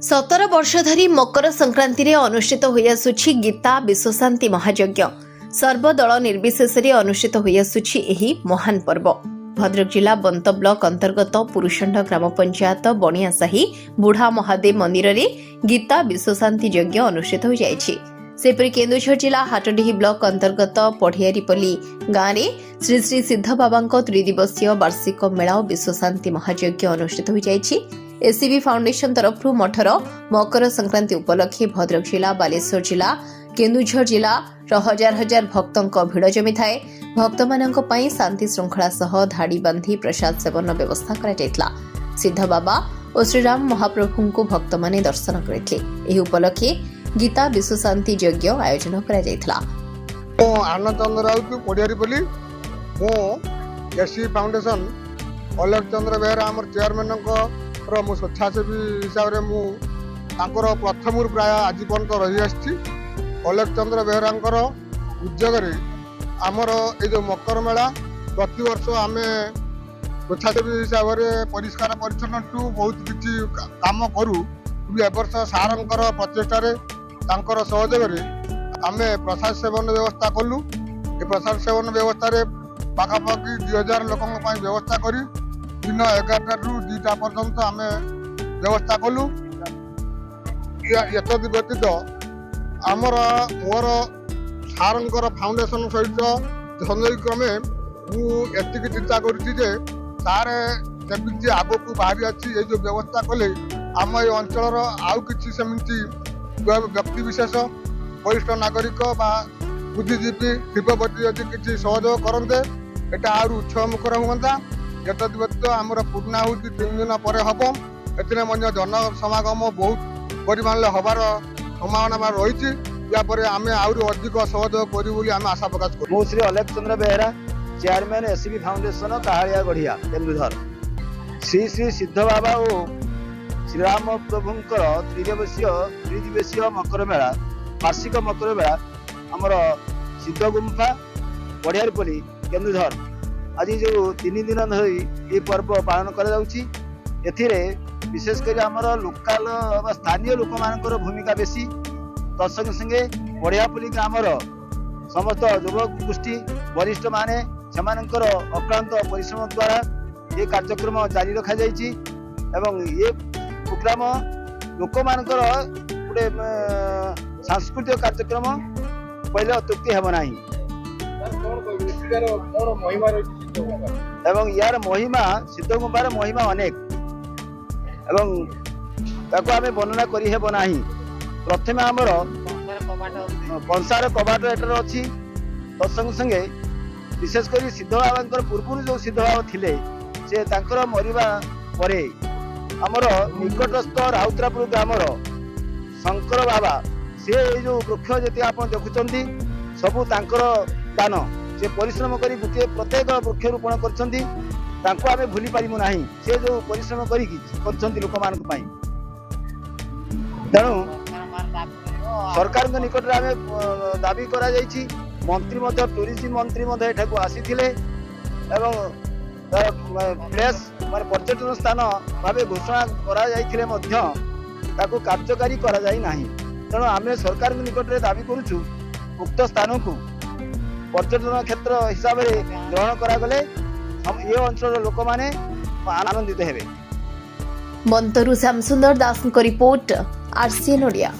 17 वर्ष धरी मकर संक्रांति रे अनुष्ठित होई आसुछि गीता विश्वशांति महायज्ञ। सर्वदल निर्विशेष अनुष्ठित होई आसुछि एही महान पर्व। भद्रक जिला बंत ब्लॉक अंतर्गत पुरुषंड ग्राम पंचायत बणियासाही बुढ़ा महादेव मंदिर रे गीता विश्वशांति यज्ञ अनुष्ठित हो जायछि। सेपरि केन्दुझर जिला हाटडीही ब्लॉक अंतर्गत पढ़ियारीपल्ली गाँव में श्री श्री सिद्ध बाबा त्रिदिवसीय वार्षिक मेला और विश्वशांति महायज्ञ अनुष्ठित हो जायछि। एसीबी फाउंडेशन तरफ मठर मकर संक्रांति उपलक्षे भद्रक जिला बालेश्वर जिला केन्दुझर जिला हजार हजार भक्तों भिड़ जमी थाए। भक्त मानक पई शांति श्रृंखला सह धाड़ी बांधी प्रसाद सेवन व्यवस्था करा। सिद्ध बाबा और श्रीराम महाप्रभु को भक्त माने दर्शन करथिले। एही उपलक्षे गीता विश्वशांति यज्ञ आयोजन करा। आनंद चंद्र राउत पढ़ियारीपल्ली एससी फाउंडेशन अलेख चंद्र बेहरा आम चेयरमैन मु स्वेच्छासेवी हिसाब से प्रथम प्राय आज पर्यटन रही आसी। अलेख चंद्र बेहरा उद्योग आमर ये मकर मेला प्रति वर्ष आम स्वेच्छासेवी हिसाब से परिष्कार परिच्छन्न टू बहुत किसी काम करूँ। वर्ष सार प्रचेषार सहयोग आम प्रसाद सेवन व्यवस्था कलु। ये प्रसाद सेवन व्यवस्था पाखापाखि 2000 लोक व्यवस्था करी दिन 11टा ରୁ 2ଟା पर्यंत आम व्यवस्था कलु। एतद व्यतीत आमर मोर सार फाउंडेशन सहित संजय क्रमे मुझे चिंता करुच्ची सारे जमी आग को बाहरी अच्छी ये जो व्यवस्था कले आम ये अंचल आउ कि सेमती व्यक्ति विशेष वरिष्ठ नागरिक बुद्धिजीवी शिल्पपति यदि किसी सहयोग करते एटा आउ उत्सवमुखर हुआ। एतद व्यतीत आमर पूर्णाहुति 3 दिन पर हम एथिरे जन समागम बहुत परिमाण हबार संभावना रही। यापर आम आहुरी अधिक सहयोग करी आम आशा प्रकाश कर। मु श्री अलेख चंद्र बेहरा चेयरमैन एसीबी फाउंडेशन काहालिया गढ़िया केन्दुझर। श्री श्री सिद्ध बाबा और श्रीराम प्रभुंकर त्रिदिवसीय मकर मेला वार्षिक मकर मेला आमर सिद्ध गुम्फा पढ़ियारीपल्ली केन्दुझर आज जो 3 दिन धरी ये पर्व पालन कर विशेषकर आमर लोकाल स्थानीय लोक मान भूमिका बेसी तत्संगे संगे पढ़ियापल्ली ग्रामर समस्त युवक गोष्ठी वरिष्ठ माने सेमानंकर अक्लांत परिश्रम द्वारा ये कार्यक्रम जारी रखा जाइछि। एवं ये प्रोग्राम लोक मानकर गोटे सांस्कृतिक कार्यक्रम पहले अत्युक्ति हेब नाही। एवं यार महिमा सिद्ध गुम्फार महिमा अनेक एवं ताको आमे वर्णना करी हेब नाही। प्रथमे आमर कंसार कबाट एटर अछि। तत्संग संगे विशेषकर सिद्ध बाबा पूर्व जो सिद्ध बाबा थिले से तांकर मरिबा परे आमर निकटस्थ राउतरापुर ग्रामर शंकर बाबा से जो वृक्ष जी आप देखुंट सबू तांकर दान से परिश्रम करी गोटे प्रत्येक वृक्ष रोपण कर भूली पारिबु नाही। से जो परिश्रम कर लोक मान तेणु सरकार निकट में आम दाबी करा जाइछि। मंत्री टूरिज्म मंत्री एठाकू आसीथिले एवं प्लेस माने पर्यटन स्थान भाव घोषणा करा जाइथिले मध्य ताकू कार्यकारी करा जाई नाही। तेणु आम सरकार निकट में दाबी करुचु उक्त स्थान को पर्यटन क्षेत्र हिसाब से ग्रहण करागले हम ये अंचल लोक माने आनंदित हेबे। बंतरु श्याम सुंदर दास रिपोर्ट आरसीएन ओडिया।